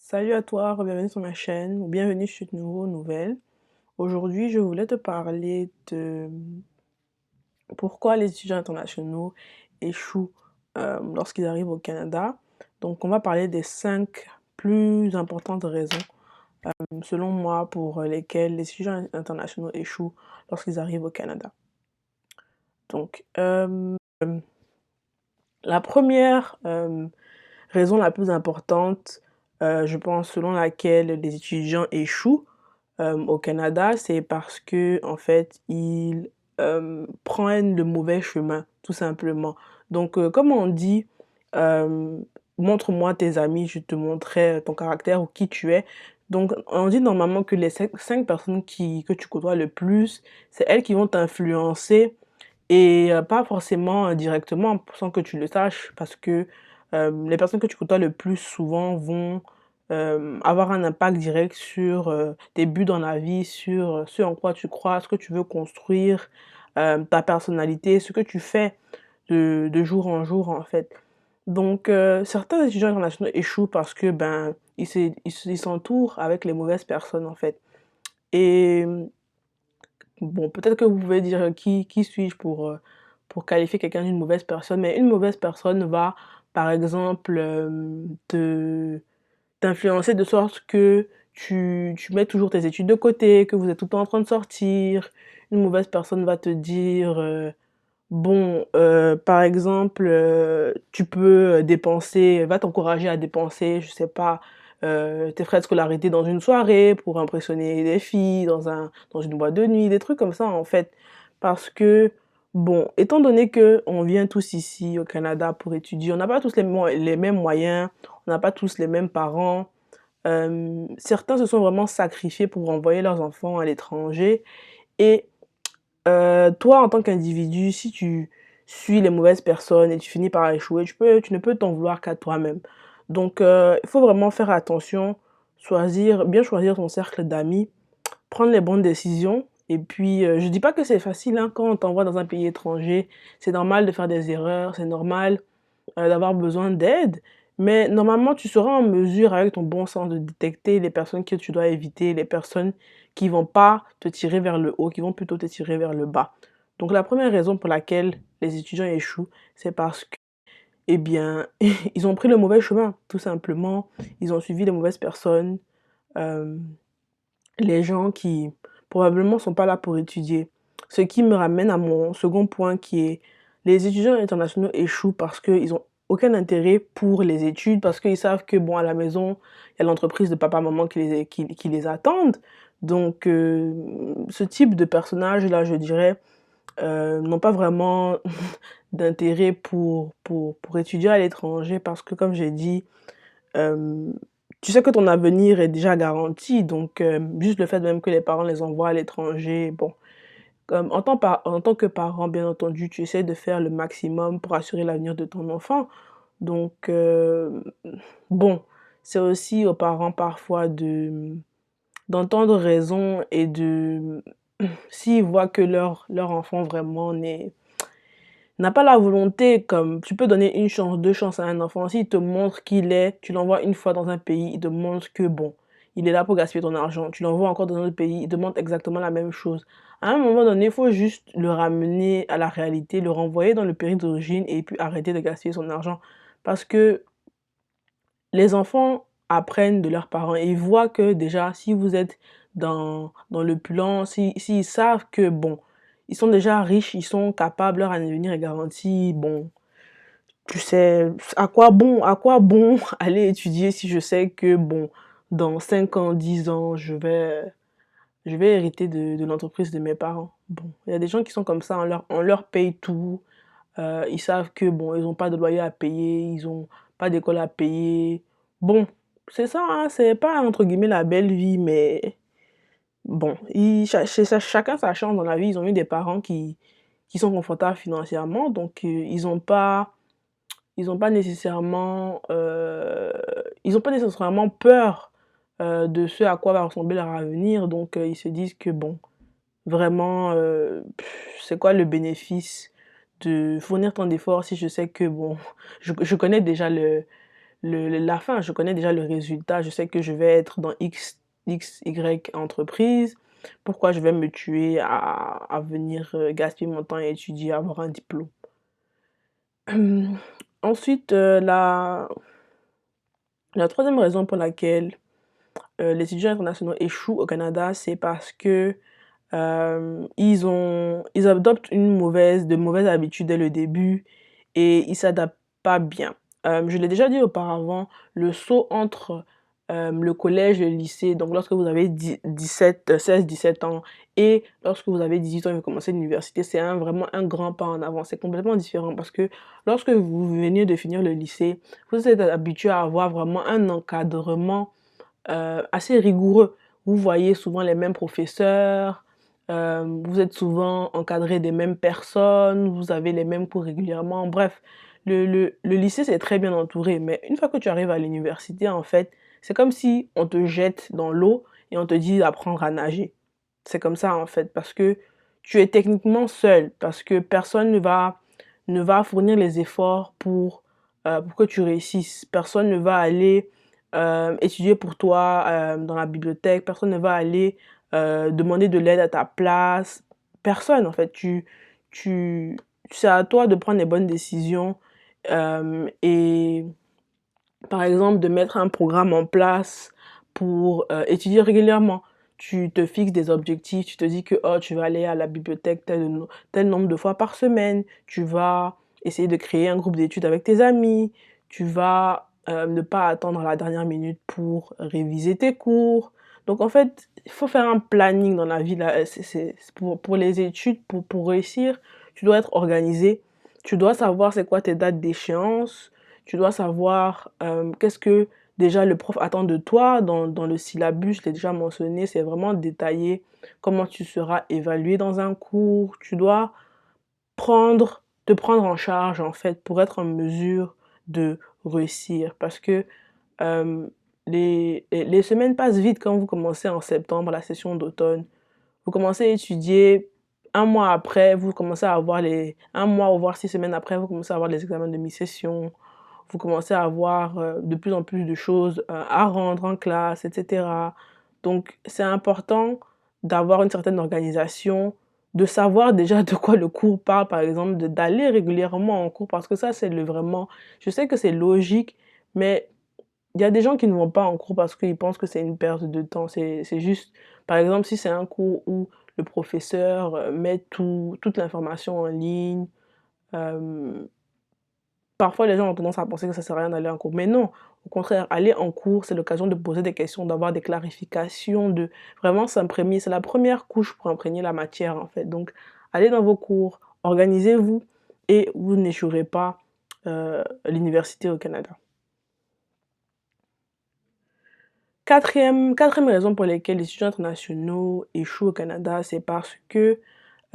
Salut à toi, bienvenue sur ma chaîne ou bienvenue sur une nouvelle. Aujourd'hui, je voulais te parler de pourquoi les étudiants internationaux échouent lorsqu'ils arrivent au Canada. Donc, on va parler des 5 plus importantes raisons, selon moi, pour lesquelles les étudiants internationaux échouent lorsqu'ils arrivent au Canada. Donc, la première raison la plus importante, je pense, selon laquelle les étudiants échouent, au Canada, c'est parce que en fait, ils, prennent le mauvais chemin, tout simplement. Donc, comme on dit, hem: «Montre-moi tes amis, je te montrerai ton caractère ou qui tu es». Donc, on dit normalement que les cinq personnes que tu côtoies le plus, c'est elles qui vont t'influencer et pas forcément, directement, sans que tu le saches parce que, les personnes que tu côtoies le plus souvent vont, avoir un impact direct sur, tes buts dans la vie, sur, ce en quoi tu crois, ce que tu veux construire, ta personnalité, ce que tu fais de jour en jour, en fait. Donc certains étudiants internationaux échouent parce que, ben, ils s'entourent avec les mauvaises personnes, en fait et bon, peut-être que vous pouvez dire, qui suis-je pour qualifier quelqu'un d'une mauvaise personne? Mais une mauvaise personne va, par exemple, te t'influencer de sorte que tu mets toujours tes études de côté, que vous êtes tout le temps en train de sortir. Une mauvaise personne va te dire, bon, par exemple, tu peux, dépenser va t'encourager à dépenser, je sais pas, tes frais de scolarité dans une soirée pour impressionner des filles, dans une boîte de nuit, des trucs comme ça, en fait. Parce que, bon, étant donné qu'on vient tous ici au Canada pour étudier, on n'a pas tous les mêmes moyens, on n'a pas tous les mêmes parents. Certains se sont vraiment sacrifiés pour envoyer leurs enfants à l'étranger et toi, en tant qu'individu, si tu suis les mauvaises personnes et tu finis par échouer, tu ne peux t'en vouloir qu'à toi-même. Donc il faut vraiment faire attention, bien choisir ton cercle d'amis, prendre les bonnes décisions et puis, je dis pas que c'est facile, hein, quand on t'envoie dans un pays étranger, c'est normal de faire des erreurs, c'est normal, d'avoir besoin d'aide, mais normalement, tu seras en mesure, avec ton bon sens, de détecter les personnes que tu dois éviter, les personnes qui vont pas te tirer vers le haut, qui vont plutôt te tirer vers le bas. Donc la première raison pour laquelle les étudiants échouent, c'est parce que, eh bien, ils ont pris le mauvais chemin, tout simplement. Ils ont suivi les mauvaises personnes, hem, les gens qui probablement sont pas là pour étudier. Ce qui me ramène à mon second point qui est les étudiants internationaux échouent parce qu'ils ont aucun intérêt pour les études, parce qu'ils savent que bon, à la maison, il y a l'entreprise de papa, maman qui les attendent. Donc ce type de personnages-là, je dirais, n'ont pas vraiment d'intérêt pour étudier à l'étranger parce que comme j'ai dit, Hem, tu sais que ton avenir est déjà garanti, donc juste le fait même que les parents les envoient à l'étranger, bon, comme en tant que parent, bien entendu, tu essaies de faire le maximum pour assurer l'avenir de ton enfant. Donc bon, c'est aussi aux parents parfois d'entendre raison et s'ils voient que leur enfant vraiment n'a pas la volonté, comme tu peux donner une chance, 2 chances à un enfant. S'il te montre qu'il est tu l'envoies une fois dans un pays, il te montre que bon, il est là pour gaspiller ton argent. Tu l'envoies encore dans un autre pays, il te montre exactement la même chose. À un moment donné, il faut juste le ramener à la réalité, le renvoyer dans le pays d'origine et puis arrêter de gaspiller son argent. Parce que les enfants apprennent de leurs parents et ils voient que déjà si vous êtes dans l'opulence, s'ils savent que bon, ils sont déjà riches, ils sont capables, leur avenir est garanti, bon, tu sais, à quoi bon aller étudier si je sais que bon, dans 5 ans, 10 ans, je vais hériter de l'entreprise de mes parents. Bon, il y a des gens qui sont comme ça, on leur paye tout, ils savent que bon, ils ont pas de loyer à payer, ils ont pas d'école à payer. Bon, c'est ça, hein, c'est pas entre guillemets «la belle vie», mais bon, chacun sa chance dans la vie. Ils ont eu des parents qui sont confortables financièrement, donc ils ont pas nécessairement, ils ont pas nécessairement peur, de ce à quoi va ressembler leur avenir, donc ils se disent que bon, vraiment, c'est quoi le bénéfice de fournir tant d'efforts si je sais que bon, je connais déjà la fin, je connais déjà le résultat, je sais que je vais être dans Y entreprise. Pourquoi je vais me tuer à venir gaspiller mon temps et étudier, avoir un diplôme? Ensuite, la troisième raison pour laquelle les étudiants internationaux échouent au Canada, c'est parce que ils adoptent de mauvaises habitudes dès le début et ils s'adaptent pas bien. Je l'ai déjà dit auparavant, le saut entre, le collège et le lycée, donc lorsque vous avez 16-17 ans et lorsque vous avez 18 ans et vous commencez l'université, c'est vraiment un grand pas en avant. C'est complètement différent parce que lorsque vous venez de finir le lycée, vous êtes habitué à avoir vraiment un encadrement assez rigoureux. Vous voyez souvent les mêmes professeurs, vous êtes souvent encadré des mêmes personnes, vous avez les mêmes cours régulièrement. Bref, le lycée, c'est très bien entouré, mais une fois que tu arrives à l'université, en fait, c'est comme si on te jette dans l'eau et on te dit d'apprendre à nager. C'est comme ça, en fait, parce que tu es techniquement seul, parce que personne ne va fournir les efforts pour que tu réussisses. Personne ne va aller étudier pour toi dans la bibliothèque, personne ne va aller demander de l'aide à ta place. Personne, en fait. Tu, c'est à toi de prendre les bonnes décisions et, par exemple, de mettre un programme en place pour étudier régulièrement. Tu te fixes des objectifs, tu te dis que oh, tu vas aller à la bibliothèque tel nombre de fois par semaine, tu vas essayer de créer un groupe d'études avec tes amis, tu vas ne pas attendre à la dernière minute pour réviser tes cours. Donc en fait, il faut faire un planning dans la vie. Là. Pour les études, pour réussir, tu dois être organisé, tu dois savoir c'est quoi tes dates d'échéance, tu dois savoir qu'est-ce que déjà le prof attend de toi dans le syllabus, je l'ai déjà mentionné, c'est vraiment détaillé comment tu seras évalué dans un cours. Tu dois te prendre en charge en fait pour être en mesure de réussir parce que euh, les semaines passent vite quand vous commencez en septembre la session d'automne. Vous commencez à étudier, un mois après, vous commencez à avoir un mois ou voire 6 semaines après, vous commencez à avoir les examens de mi-session, vous commencez à avoir de plus en plus de choses à rendre en classe, etc. Donc, c'est important d'avoir une certaine organisation, de savoir déjà de quoi le cours parle, par exemple, d'aller régulièrement en cours, parce que ça, c'est le vraiment... Je sais que c'est logique, mais il y a des gens qui ne vont pas en cours parce qu'ils pensent que c'est une perte de temps. C'est juste, par exemple, si c'est un cours où le professeur met toute l'information en ligne, euh, parfois, les gens ont tendance à penser que ça sert à rien d'aller en cours. Mais non, au contraire, aller en cours, c'est l'occasion de poser des questions, d'avoir des clarifications, de vraiment s'imprégner. C'est la première couche pour imprégner la matière, en fait. Donc, allez dans vos cours, organisez-vous et vous n'échouerez pas l'université au Canada. Quatrième raison pour laquelle les étudiants internationaux échouent au Canada, c'est parce que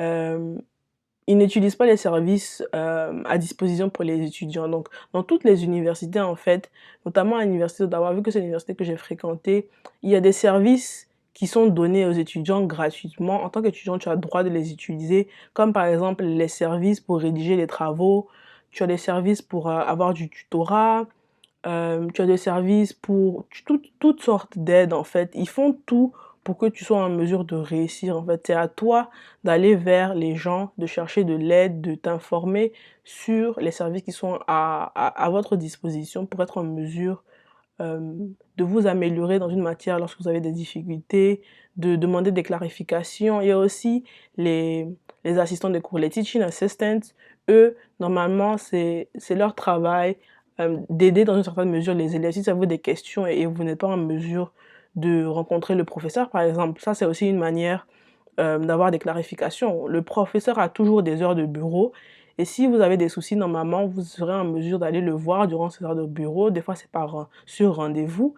euh, ils n'utilisent pas les services à disposition pour les étudiants. Donc, dans toutes les universités, en fait, notamment à l'université d'Ottawa, vu que c'est l'université que j'ai fréquentée, il y a des services qui sont donnés aux étudiants gratuitement. En tant qu'étudiant, tu as le droit de les utiliser, comme par exemple les services pour rédiger les travaux, tu as des services pour avoir du tutorat, tu as des services pour toutes sortes d'aides en fait. Ils font tout pour que tu sois en mesure de réussir en fait. C'est à toi d'aller vers les gens, de chercher de l'aide, de t'informer sur les services qui sont à votre disposition pour être en mesure de vous améliorer dans une matière lorsque vous avez des difficultés, de demander des clarifications. Il y a aussi les assistants de cours, les teaching assistants. Eux, normalement, c'est leur travail d'aider dans une certaine mesure les élèves. Si ça vous des questions et vous n'êtes pas en mesure de rencontrer le professeur, par exemple, ça c'est aussi une manière d'avoir des clarifications. Le professeur a toujours des heures de bureau et si vous avez des soucis, normalement, vous serez en mesure d'aller le voir durant ces heures de bureau. Des fois, c'est sur rendez-vous.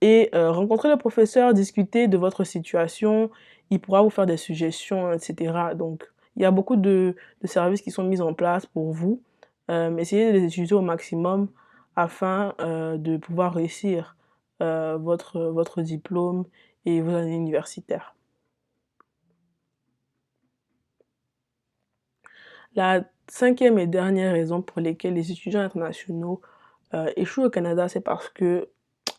Et rencontrer le professeur, discuter de votre situation, il pourra vous faire des suggestions, etc. Donc, il y a beaucoup de services qui sont mis en place pour vous. Essayez de les utiliser au maximum afin de pouvoir réussir votre diplôme et vos années universitaires. La cinquième et dernière raison pour laquelle les étudiants internationaux échouent au Canada, c'est parce que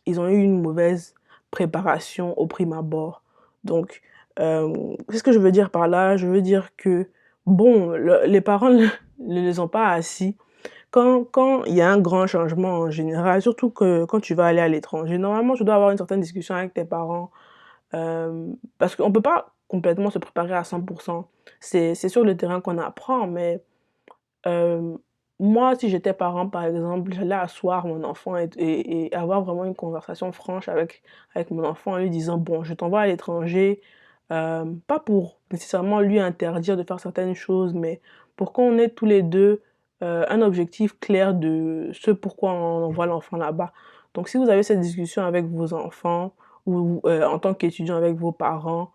ils ont eu une mauvaise préparation au prime abord. Donc, qu'est-ce que je veux dire par là? Je veux dire que, bon, les parents ne les ont pas assis. Quand il y a un grand changement en général, surtout que quand tu vas aller à l'étranger, normalement, tu dois avoir une certaine discussion avec tes parents, parce qu'on ne peut pas complètement se préparer à 100%. C'est sur le terrain qu'on apprend, mais Hem, moi, si j'étais parent, par exemple, j'allais asseoir mon enfant et avoir vraiment une conversation franche avec mon enfant en lui disant: «Bon, je t'envoie à l'étranger, pas pour nécessairement lui interdire de faire certaines choses, mais pour qu'on ait tous les 2 un objectif clair de ce pourquoi on envoie l'enfant là-bas». Donc si vous avez cette discussion avec vos enfants ou en tant qu'étudiant avec vos parents,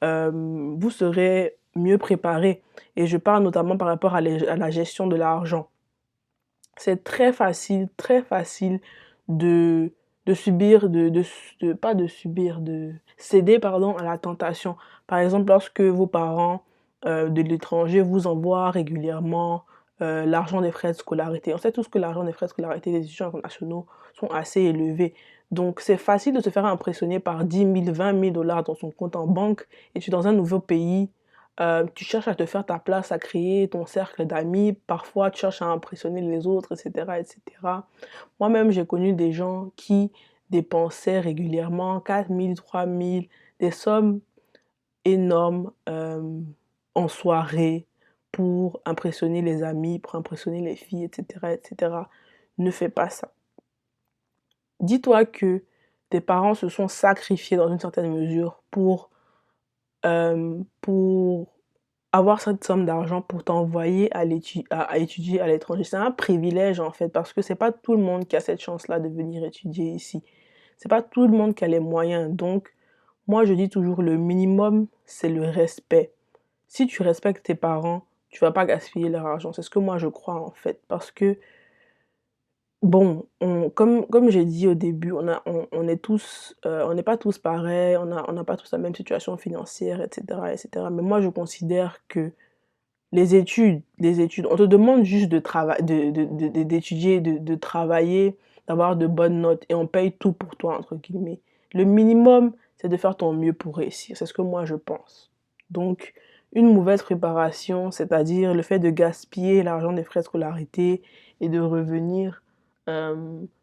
vous serez mieux préparés. Et je parle notamment par rapport à la gestion de l'argent. C'est très facile de subir, de pas de subir, de céder pardon, à la tentation. Par exemple, lorsque vos parents, de l'étranger vous envoient régulièrement, l'argent des frais de scolarité. On sait tous que l'argent des frais de scolarité des étudiants internationaux sont assez élevés. Donc c'est facile de se faire impressionner par 10 000, 20 000 $ dans son compte en banque et tu es dans un nouveau pays. Tu cherches à te faire ta place, à créer ton cercle d'amis. Parfois, tu cherches à impressionner les autres, et cetera, et cetera. Moi-même, j'ai connu des gens qui dépensaient régulièrement 4 000, 3 000, des sommes énormes, en soirée pour impressionner les amis, pour impressionner les filles, et cetera, et cetera. Ne fais pas ça. Dis-toi que tes parents se sont sacrifiés dans une certaine mesure pour avoir cette somme d'argent pour t'envoyer à étudier à l'étranger. C'est un privilège en fait, parce que c'est pas tout le monde qui a cette chance-là de venir étudier ici. C'est pas tout le monde qui a les moyens. Donc, moi je dis toujours le minimum, c'est le respect. Si tu respectes tes parents, tu vas pas gaspiller leur argent. C'est ce que moi je crois en fait. Parce que bon, comme j'ai dit au début, on est tous, on n'est pas tous pareils, on n'a pas tous la même situation financière, et cetera, et cetera. Mais moi, je considère que les études, on te demande juste de trava d'étudier, de travailler, d'avoir de bonnes notes et on paye «tout pour toi» entre guillemets. Le minimum, c'est de faire ton mieux pour réussir, c'est ce que moi je pense. Donc, une mauvaise préparation, c'est-à-dire le fait de gaspiller l'argent des frais de scolarité et de revenir,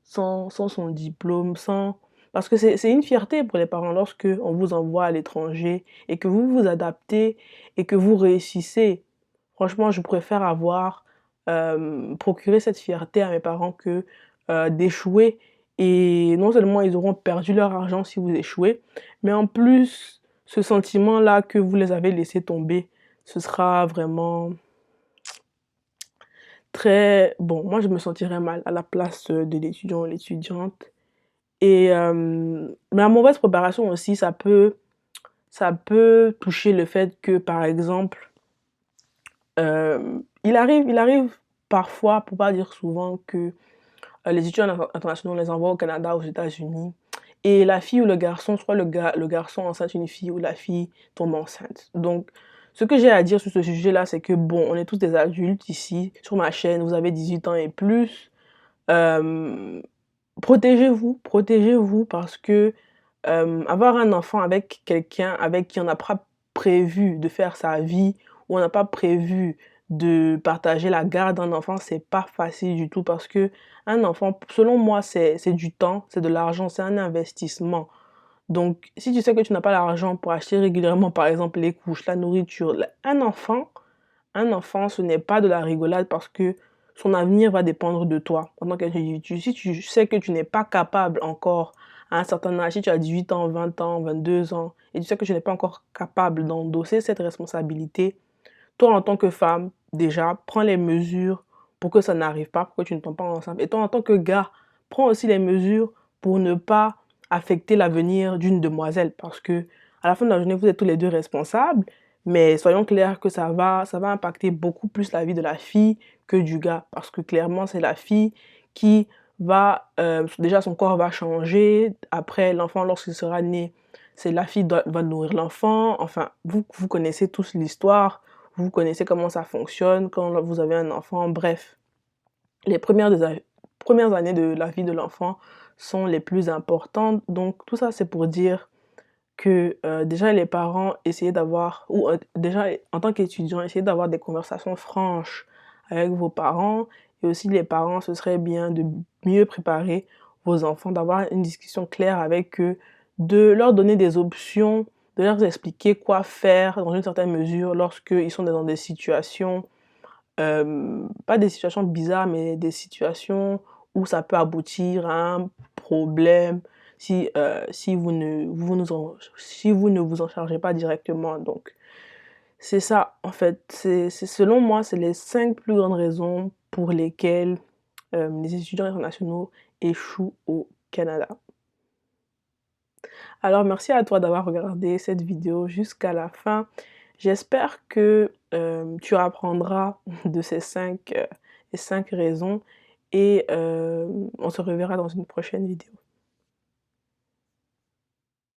sans son diplôme, sans parce que c'est une fierté pour les parents lorsque on vous envoie à l'étranger et que vous vous adaptez et que vous réussissez. Franchement, je préfère avoir, procuré cette fierté à mes parents que, d'échouer et non seulement ils auront perdu leur argent si vous échouez, mais en plus, ce sentiment-là que vous les avez laissés tomber, ce sera vraiment très bon, moi je me sentirais mal à la place, de l'étudiant ou l'étudiante et la mauvaise préparation aussi, ça peut toucher le fait que, par exemple, il arrive parfois, pour pas dire souvent, que, les étudiants internationaux, on les envoie au Canada, aux États-Unis et la fille ou le garçon, soit le garçon enceinte une fille ou la fille tombe enceinte. Donc ce que j'ai à dire sur ce sujet-là, c'est que bon, on est tous des adultes ici, sur ma chaîne, vous avez 18 ans et plus, hem, protégez-vous parce que, avoir un enfant avec quelqu'un avec qui on n'a pas prévu de faire sa vie, ou on n'a pas prévu de partager la garde d'un enfant, c'est pas facile du tout parce que un enfant, selon moi, c'est du temps, c'est de l'argent, c'est un investissement. Donc si tu sais que tu n'as pas l'argent pour acheter régulièrement, par exemple, les couches, la nourriture, un enfant, ce n'est pas de la rigolade parce que son avenir va dépendre de toi en tant qu'individu. Si tu sais que tu n'es pas capable encore à un certain âge, si tu as 18 ans, 20 ans, 22 ans, et tu sais que tu n'es pas encore capable d'endosser cette responsabilité, toi en tant que femme, déjà, prends les mesures pour que ça n'arrive pas, pour que tu ne tombes pas enceinte. Et toi en tant que gars, prends aussi les mesures pour ne pas affecter l'avenir d'une demoiselle parce que à la fin de la journée, vous êtes tous les deux responsables, mais soyons clairs que ça va impacter beaucoup plus la vie de la fille que du gars parce que clairement, c'est la fille qui va, déjà son corps va changer, après l'enfant lorsqu'il sera né, c'est la fille va nourrir l'enfant, enfin, vous connaissez tous l'histoire, vous connaissez comment ça fonctionne quand vous avez un enfant, bref. Les premières premières années de la vie de l'enfant sont les plus importantes. Donc tout ça, c'est pour dire que, déjà les parents essayaient d'avoir ou, déjà en tant qu'étudiant, essayez d'avoir des conversations franches avec vos parents et aussi les parents, ce serait bien de mieux préparer vos enfants, d'avoir une discussion claire avec eux, de leur donner des options, de leur expliquer quoi faire dans une certaine mesure lorsqu'ils sont dans des situations, pas des situations bizarres, mais des situations où ça peut aboutir à un problème si vous ne vous en chargez pas directement. Donc c'est ça en fait, c'est selon moi, c'est les 5 plus grandes raisons pour lesquelles, les étudiants internationaux échouent au Canada. Alors merci à toi d'avoir regardé cette vidéo jusqu'à la fin. J'espère que, tu apprendras de ces 5 raisons et on se reverra dans une prochaine vidéo.